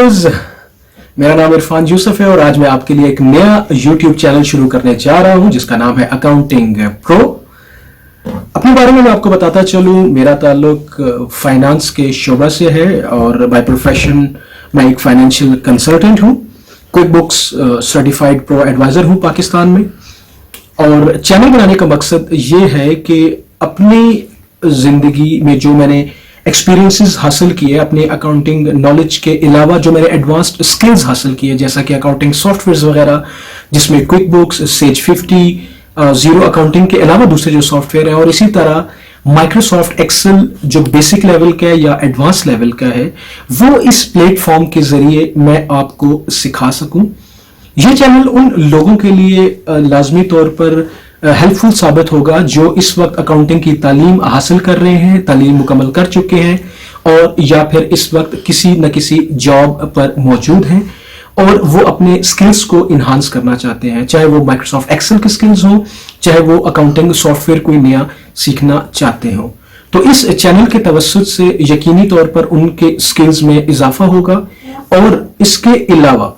Viewers, मेरा नाम इरफान यूसुफ है और आज मैं आपके लिए एक नया YouTube चैनल शुरू करने जा रहा हूं जिसका नाम है अकाउंटिंग प्रो। अपने बारे में मैं आपको बताता चलूं, मेरा ताल्लुक फाइनेंस के शोबा से है और बाय प्रोफेशन मैं एक फाइनेंशियल कंसल्टेंट हूं, QuickBooks certified pro advisor हूं पाकिस्तान में। और चैनल बनाने का मकसद ये है कि अपनी जिंदगी में जो मैंने एक्सपीरियंसेस हासिल किए, अपने अकाउंटिंग नॉलेज के अलावा जो मैंने एडवांस्ड स्किल्स हासिल किए, जैसा कि अकाउंटिंग सॉफ्टवेयर्स वगैरह जिसमें quick books, says 50, zero accounting के अलावा दूसरे जो सॉफ्टवेयर हैं, और इसी तरह माइक्रोसॉफ्ट एक्सेल जो बेसिक लेवल का है या एडवांस लेवल का है, वो इस प्लेटफॉर्म के जरिए मैं आपको सिखा सकूं। यह चैनल उन लोगों के लिए लाजमी तौर पर हेल्पफुल साबित होगा जो इस वक्त अकाउंटिंग की तालीम हासिल कर रहे हैं, तालीम मुकम्मल कर चुके हैं और या फिर इस वक्त किसी न किसी जॉब पर मौजूद हैं और वो अपने स्किल्स को इन्हांस करना चाहते हैं, चाहे वो माइक्रोसॉफ्ट एक्सेल के स्किल्स हो, चाहे वो अकाउंटिंग सॉफ्टवेयर कोई नया सीखना चाहते हो। तो इस चैनल के तवस्सुत से यकीनी तौर पर उनके स्किल्स में इजाफा होगा और इसके अलावा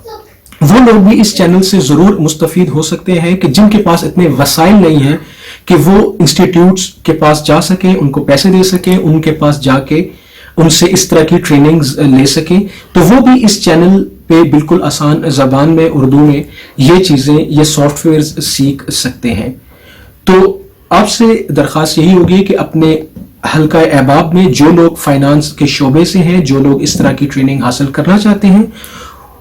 वो लोग भी इस चैनल से जरूर मुस्तफीद हो सकते हैं कि जिनके पास इतने वसाइल नहीं है कि वो इंस्टीट्यूट्स के पास जा सकें, उनको पैसे दे सकें, उनके पास जाके उनसे इस तरह की ट्रेनिंग्स ले सकें, तो वो भी इस चैनल पे बिल्कुल आसान जबान में उर्दू में ये चीजें, ये सॉफ्टवेयर सीख सकते हैं। तो आपसे दरख्वास्त यही होगी कि अपने हल्का अहबाब में जो लोग फाइनेंस के शोबे से हैं, जो लोग इस तरह की ट्रेनिंग हासिल करना चाहते हैं,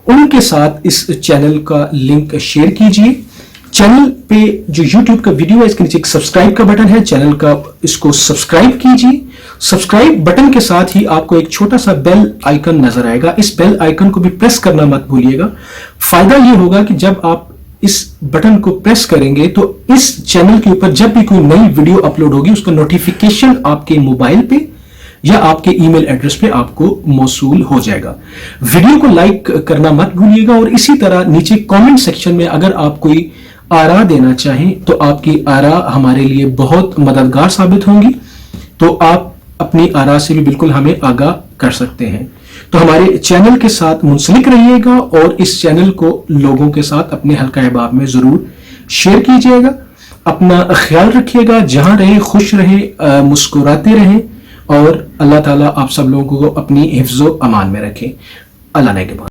उनके साथ इस चैनल का लिंक शेयर कीजिए। चैनल पे जो YouTube का वीडियो है इसके नीचे एक सब्सक्राइब का बटन है, चैनल का इसको सब्सक्राइब कीजिए। सब्सक्राइब बटन के साथ ही आपको एक छोटा सा बेल आइकन नजर आएगा, इस बेल आइकन को भी प्रेस करना मत भूलिएगा। फायदा ये होगा कि जब आप इस बटन को प्रेस करेंगे तो इस चैनल के ऊपर जब भी कोई नई वीडियो अपलोड होगी उसका नोटिफिकेशन आपके मोबाइल पे या आपके ईमेल एड्रेस पे आपको मौसूल हो जाएगा। वीडियो को लाइक करना मत भूलिएगा और इसी तरह नीचे कमेंट सेक्शन में अगर आप कोई आरा देना चाहें तो आपकी आरा हमारे लिए बहुत मददगार साबित होंगी, तो आप अपनी आरा से भी बिल्कुल हमें आगाह कर सकते हैं। तो हमारे चैनल के साथ मुंसलिक रहिएगा और इस चैनल को लोगों के साथ अपने हल्का अहबाब में जरूर शेयर कीजिएगा। अपना ख्याल रखिएगा, जहां रहे खुश रहे, मुस्कुराते रहें और अल्लाह ताला आप सब लोगों को अपनी हिफ्ज़ो अमान में रखे। अल्लाह ने के बाद।